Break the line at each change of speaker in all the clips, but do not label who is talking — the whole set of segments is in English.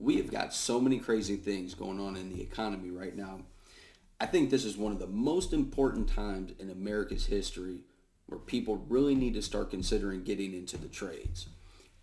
we have got so many crazy things going on in the economy right now. I think this is one of the most important times in America's history where people really need to start considering getting into the trades.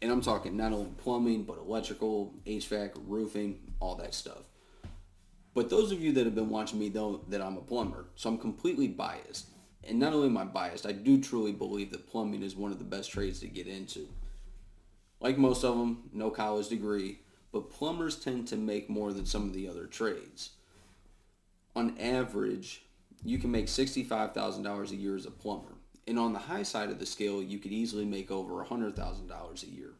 And I'm talking not only plumbing, but electrical, HVAC, roofing, all that stuff. But those of you that have been watching me know that I'm a plumber, so I'm completely biased. And not only am I biased, I do truly believe that plumbing is one of the best trades to get into. Like most of them, no college degree, but plumbers tend to make more than some of the other trades. On average, you can make $65,000 a year as a plumber. And on the high side of the scale, you could easily make over $100,000 a year.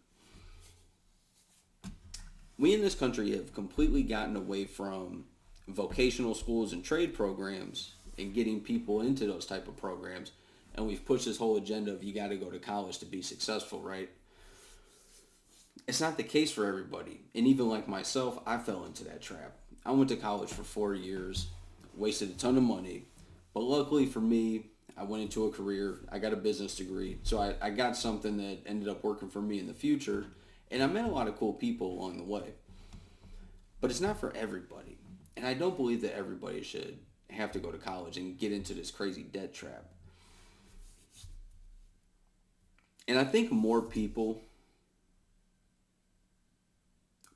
We in this country have completely gotten away from vocational schools and trade programs and getting people into those type of programs. And we've pushed this whole agenda of you got to go to college to be successful, right? It's not the case for everybody. And even like myself, I fell into that trap. I went to college for 4 years, wasted a ton of money. But luckily for me, I went into a career. I got a business degree. So I got something that ended up working for me in the future. And I met a lot of cool people along the way. But it's not for everybody. And I don't believe that everybody should have to go to college and get into this crazy debt trap. And I think more people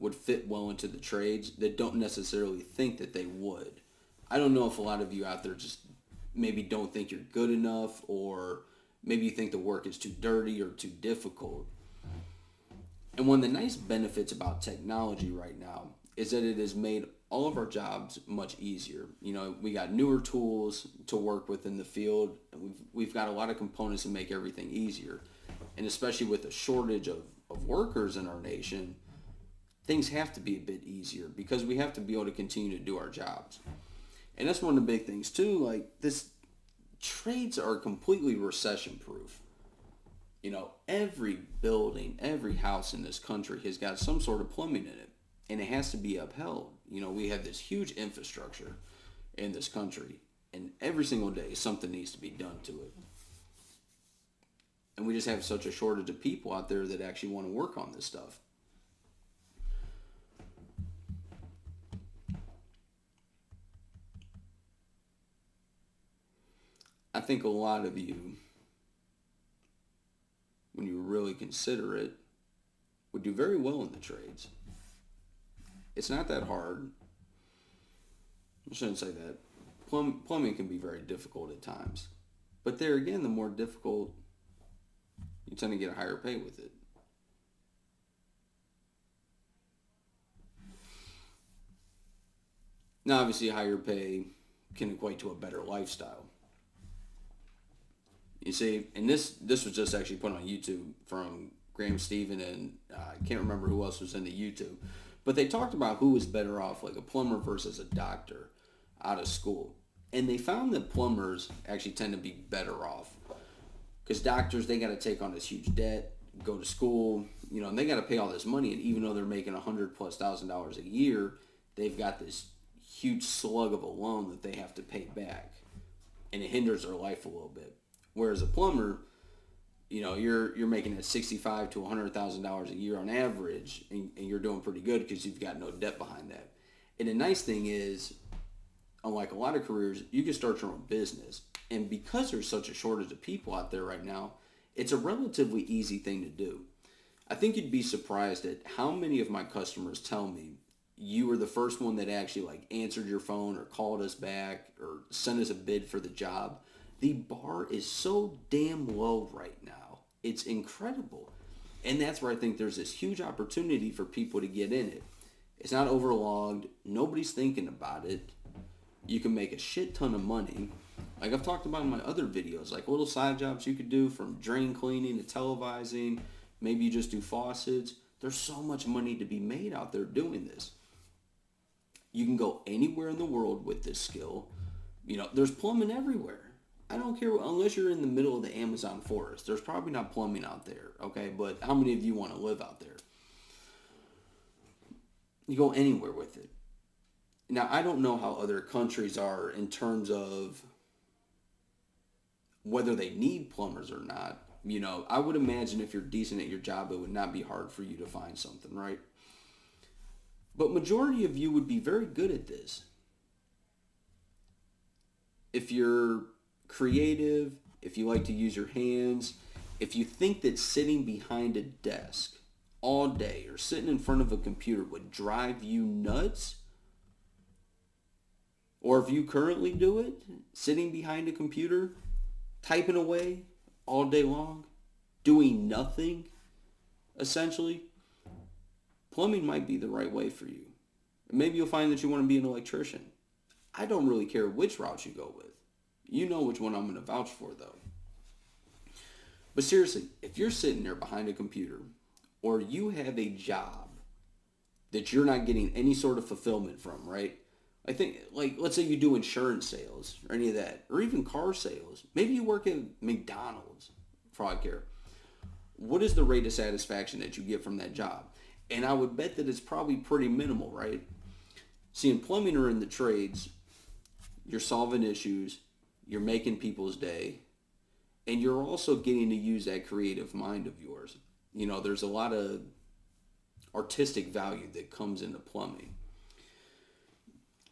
would fit well into the trades that don't necessarily think that they would. I don't know if a lot of you out there just maybe don't think you're good enough, or maybe you think the work is too dirty or too difficult. And one of the nice benefits about technology right now is that it has made all of our jobs much easier. You know, we got newer tools to work with in the field, and we've got a lot of components to make everything easier. And especially with the shortage of workers in our nation, things have to be a bit easier because we have to be able to continue to do our jobs. And that's one of the big things too, like this, trades are completely recession proof. You know, every building, every house in this country has got some sort of plumbing in it, and it has to be upheld. You know, we have this huge infrastructure in this country, and every single day something needs to be done to it. And we just have such a shortage of people out there that actually want to work on this stuff. I think a lot of you, when you really consider it, would do very well in the trades. It's not that hard. I shouldn't say that. Plumbing can be very difficult at times. But there again, the more difficult, you tend to get a higher pay with it. Now, obviously, higher pay can equate to a better lifestyle. You see, and this was just actually put on YouTube from Graham Stephen, and I can't remember who else was in the YouTube. But they talked about who was better off, like a plumber versus a doctor out of school. And they found that plumbers actually tend to be better off. Because doctors, they got to take on this huge debt, go to school, you know, and they got to pay all this money. And even though they're making $100,000+ a year, they've got this huge slug of a loan that they have to pay back. And it hinders their life a little bit. Whereas a plumber, you know, you're making at $65,000 to $100,000 a year on average, and you're doing pretty good because you've got no debt behind that. And the nice thing is, unlike a lot of careers, you can start your own business. And because there's such a shortage of people out there right now, it's a relatively easy thing to do. I think you'd be surprised at how many of my customers tell me you were the first one that actually like answered your phone or called us back or sent us a bid for the job. The bar is so damn low right now. It's incredible. And that's where I think there's this huge opportunity for people to get in it. It's not overlogged. Nobody's thinking about it. You can make a shit ton of money. Like I've talked about in my other videos, like little side jobs you could do, from drain cleaning to televising. Maybe you just do faucets. There's so much money to be made out there doing this. You can go anywhere in the world with this skill. You know, there's plumbing everywhere. I don't care, unless you're in the middle of the Amazon forest. There's probably not plumbing out there, okay? But how many of you want to live out there? You go anywhere with it. Now, I don't know how other countries are in terms of whether they need plumbers or not. You know, I would imagine if you're decent at your job, it would not be hard for you to find something, right? But majority of you would be very good at this. If you're creative, if you like to use your hands, if you think that sitting behind a desk all day or sitting in front of a computer would drive you nuts, or if you currently do it, sitting behind a computer, typing away all day long, doing nothing, essentially, plumbing might be the right way for you. Maybe you'll find that you want to be an electrician. I don't really care which route you go with. You know which one I'm going to vouch for, though. But seriously, if you're sitting there behind a computer, or you have a job that you're not getting any sort of fulfillment from, right? I think, like, let's say you do insurance sales or any of that, or even car sales. Maybe you work at McDonald's, for all I care. What is the rate of satisfaction that you get from that job? And I would bet that it's probably pretty minimal, right? See, in plumbing or in the trades, you're solving issues, you're making people's day, and you're also getting to use that creative mind of yours. You know, there's a lot of artistic value that comes into plumbing.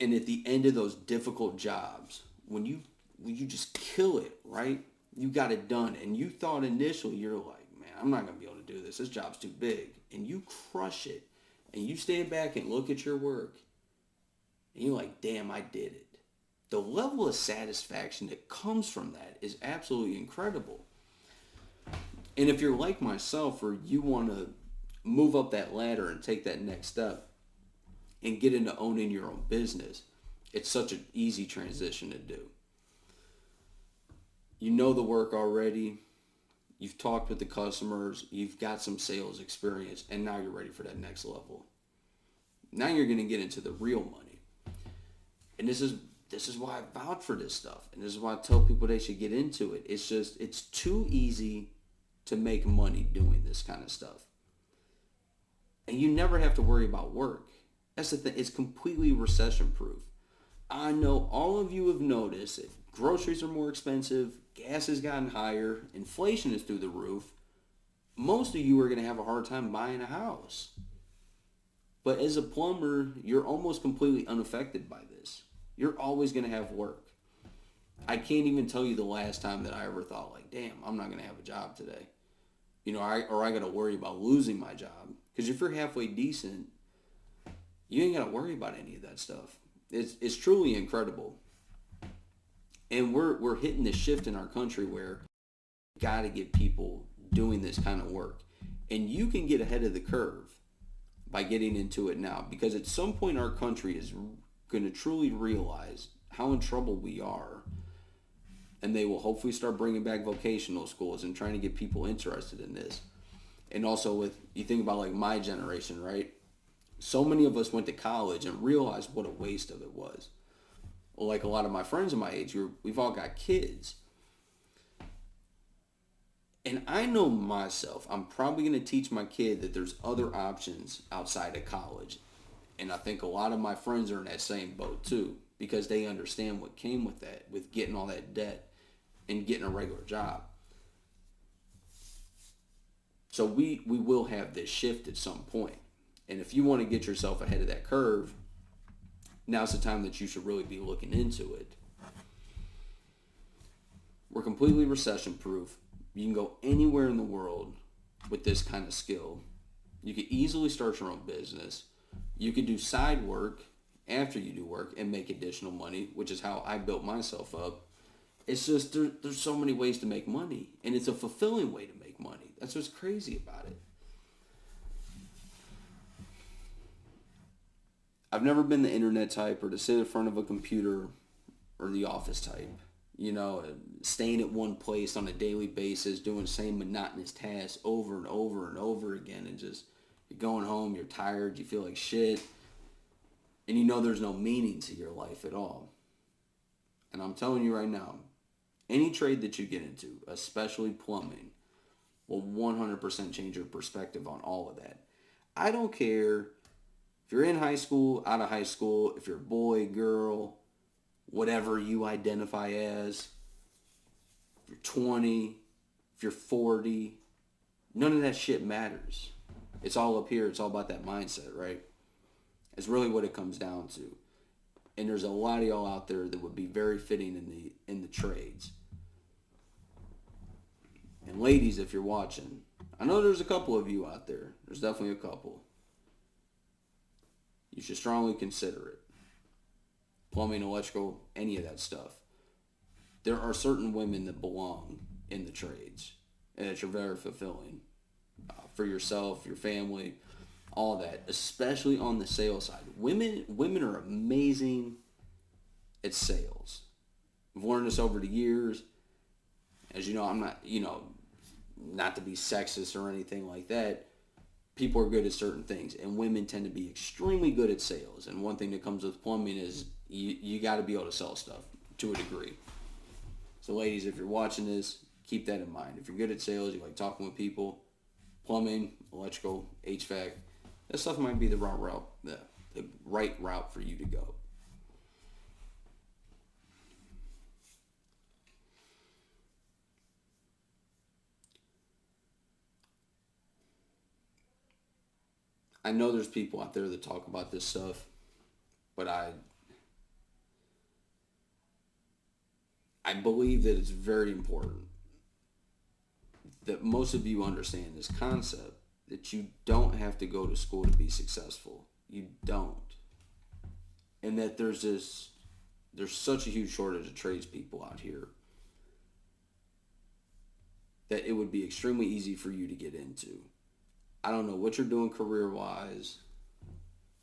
And at the end of those difficult jobs, when you just kill it, right? You got it done. And you thought initially, you're like, man, I'm not going to be able to do this. This job's too big. And you crush it. And you stand back and look at your work. And you're like, damn, I did it. The level of satisfaction that comes from that is absolutely incredible. And if you're like myself, or you want to move up that ladder and take that next step and get into owning your own business, it's such an easy transition to do. You know the work already. You've talked with the customers. You've got some sales experience. And now you're ready for that next level. Now you're going to get into the real money. And this is why I vouch for this stuff. And this is why I tell people they should get into it. It's too easy to make money doing this kind of stuff. And you never have to worry about work. That's the thing. It's completely recession proof. I know all of you have noticed that groceries are more expensive, gas has gotten higher, inflation is through the roof. Most of you are going to have a hard time buying a house. But as a plumber, you're almost completely unaffected by this. You're always going to have work. I can't even tell you the last time that I ever thought, like, damn, I'm not going to have a job today. You know, I got to worry about losing my job. Because if you're halfway decent, you ain't got to worry about any of that stuff. It's truly incredible. And we're hitting this shift in our country where we got to get people doing this kind of work. And you can get ahead of the curve by getting into it now. Because at some point our country is going to truly realize how in trouble we are. And they will hopefully start bringing back vocational schools and trying to get people interested in this. And also with, you think about like my generation, right? So many of us went to college and realized what a waste of it was. Like a lot of my friends of my age, we've all got kids. And I know myself, I'm probably going to teach my kid that there's other options outside of college. And I think a lot of my friends are in that same boat too, because they understand what came with that, with getting all that debt and getting a regular job. So we will have this shift at some point. And if you want to get yourself ahead of that curve, now's the time that you should really be looking into it. We're completely recession proof. You can go anywhere in the world with this kind of skill. You can easily start your own business. You can do side work after you do work and make additional money, which is how I built myself up. It's just there's so many ways to make money, and it's a fulfilling way to make money. That's what's crazy about it. I've never been the internet type or to sit in front of a computer or the office type. You know, staying at one place on a daily basis, doing the same monotonous tasks over and over and over again, and just you're going home, you're tired, you feel like shit, and you know there's no meaning to your life at all. And I'm telling you right now, any trade that you get into, especially plumbing, will 100% change your perspective on all of that. I don't care if you're in high school, out of high school, if you're a boy, girl, whatever you identify as, if you're 20, if you're 40, none of that shit matters. It's all up here. It's all about that mindset, right? It's really what it comes down to. And there's a lot of y'all out there that would be very fitting in the trades. And ladies, if you're watching, I know there's a couple of you out there. There's definitely a couple. You should strongly consider it. Plumbing, electrical, any of that stuff. There are certain women that belong in the trades, and that you're very fulfilling for yourself, your family, all that, especially on the sales side. Women are amazing at sales. I've learned this over the years. As you know, I'm not, not to be sexist or anything like that. People are good at certain things, and women tend to be extremely good at sales. And one thing that comes with plumbing is you got to be able to sell stuff to a degree. So ladies, if you're watching this, keep that in mind. If you're good at sales, you like talking with people, plumbing, electrical, HVAC, that stuff might be the right route for you to go. I know there's people out there that talk about this stuff, but I believe that it's very important that most of you understand this concept, that you don't have to go to school to be successful. You don't. And that there's such a huge shortage of tradespeople out here that it would be extremely easy for you to get into. I don't know what you're doing career-wise.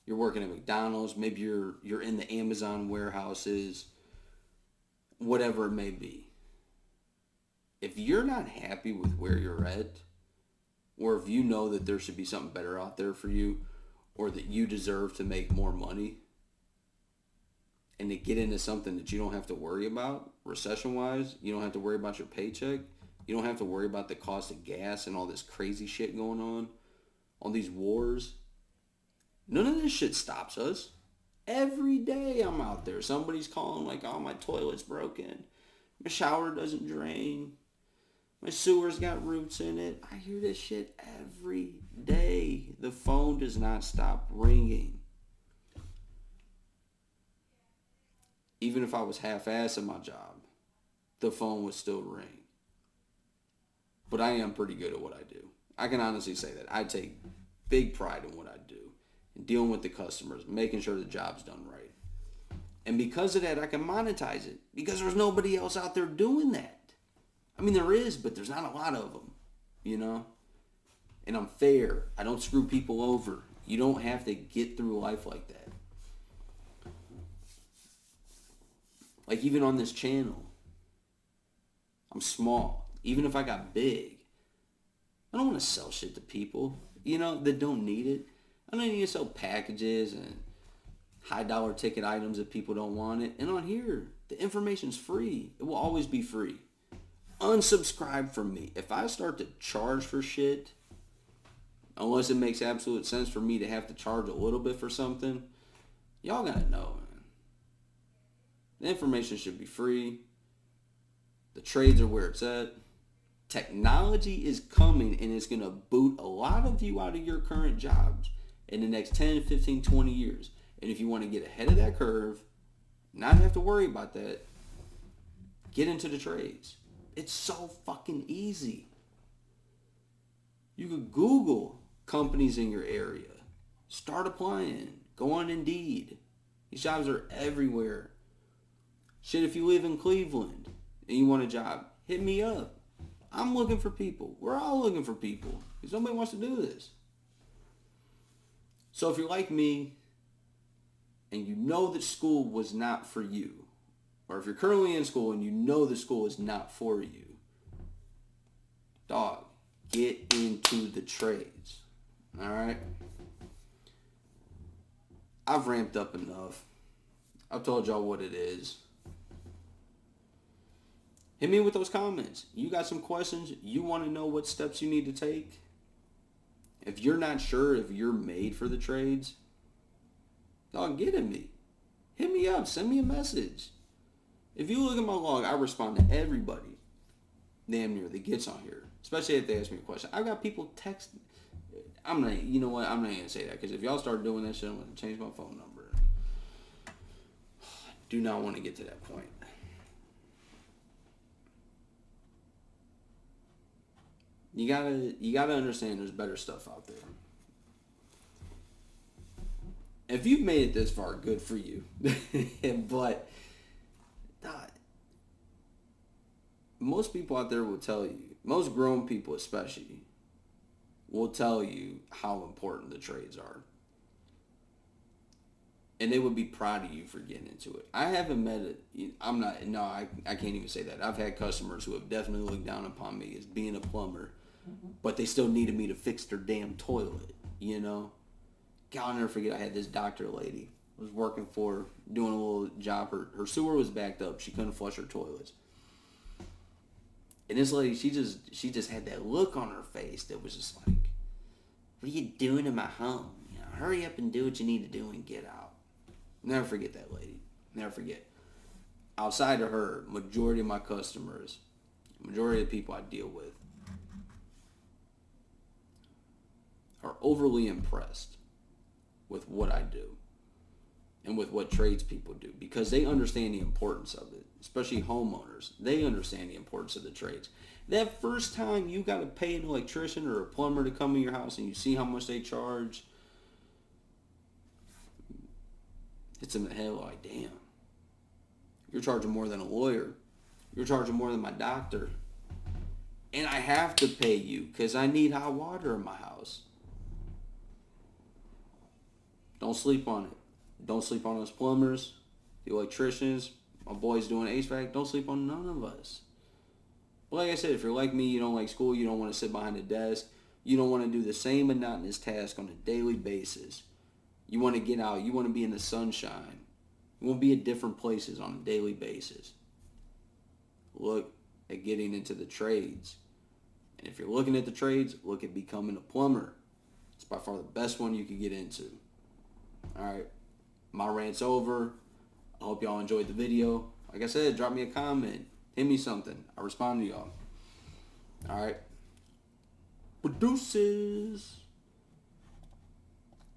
You're working at McDonald's. Maybe you're in the Amazon warehouses. Whatever it may be. If you're not happy with where you're at, or if you know that there should be something better out there for you, or that you deserve to make more money, and to get into something that you don't have to worry about, recession-wise, you don't have to worry about your paycheck, you don't have to worry about the cost of gas and all this crazy shit going on, all these wars. None of this shit stops us. Every day I'm out there. Somebody's calling like, oh, my toilet's broken. My shower doesn't drain. My sewer's got roots in it. I hear this shit every day. The phone does not stop ringing. Even if I was half-assed at my job, the phone would still ring. But I am pretty good at what I do. I can honestly say that. I take big pride in what I do. In dealing with the customers, making sure the job's done right. And because of that, I can monetize it. Because there's nobody else out there doing that. I mean, there is, but there's not a lot of them, And I'm fair. I don't screw people over. You don't have to get through life like that. Like even on this channel, I'm small. Even if I got big, I don't want to sell shit to people, that don't need it. I don't need to sell packages and high dollar ticket items if people don't want it. And on here, the information's free. It will always be free. Unsubscribe from me. If I start to charge for shit, unless it makes absolute sense for me to have to charge a little bit for something, y'all gotta know, man. The information should be free. The trades are where it's at. Technology is coming and it's going to boot a lot of you out of your current jobs in the next 10, 15, 20 years. And if you want to get ahead of that curve, not have to worry about that, get into the trades. It's so fucking easy. You could Google companies in your area. Start applying. Go on Indeed. These jobs are everywhere. Shit, if you live in Cleveland and you want a job, hit me up. I'm looking for people. We're all looking for people. Because nobody wants to do this. So if you're like me and you know that school was not for you, or if you're currently in school and you know the school is not for you, dog, get into the trades. Alright? I've ramped up enough. I've told y'all what it is. Hit me with those comments. You got some questions? You want to know what steps you need to take? If you're not sure if you're made for the trades, dog, get at me. Hit me up. Send me a message. If you look at my log, I respond to everybody damn near that gets on here. Especially if they ask me a question. I've got people I'm not. You know what? I'm not gonna say that because if y'all start doing that shit, I'm gonna change my phone number. Do not want to get to that point. You gotta understand there's better stuff out there. If you've made it this far, good for you. But most people out there will tell you, most grown people especially, will tell you how important the trades are. And they would be proud of you for getting into it. I haven't met it. I can't even say that. I've had customers who have definitely looked down upon me as being a plumber, but they still needed me to fix their damn toilet, you know? God, I'll never forget, I had this doctor lady. I was working for her, doing a little job. Her sewer was backed up. She couldn't flush her toilets. And this lady, she just had that look on her face that was just like, what are you doing in my home? You know, hurry up and do what you need to do and get out. Never forget that lady. Never forget. Outside of her, majority of my customers, majority of the people I deal with, are overly impressed with what I do and with what tradespeople do because they understand the importance of it, especially homeowners. They understand the importance of the trades. That first time you got to pay an electrician or a plumber to come in your house and you see how much they charge, it's in the head like, damn, you're charging more than a lawyer. You're charging more than my doctor. And I have to pay you because I need hot water in my house. Don't sleep on it. Don't sleep on us plumbers, the electricians, my boys doing HVAC. Don't sleep on none of us. But like I said, if you're like me, you don't like school, you don't want to sit behind a desk, you don't want to do the same monotonous task on a daily basis. You want to get out. You want to be in the sunshine. You want to be at different places on a daily basis. Look at getting into the trades. And if you're looking at the trades, look at becoming a plumber. It's by far the best one you could get into. Alright, my rant's over. I hope y'all enjoyed the video. Like I said, drop me a comment. Hit me something. I respond to y'all. Alright. Produces.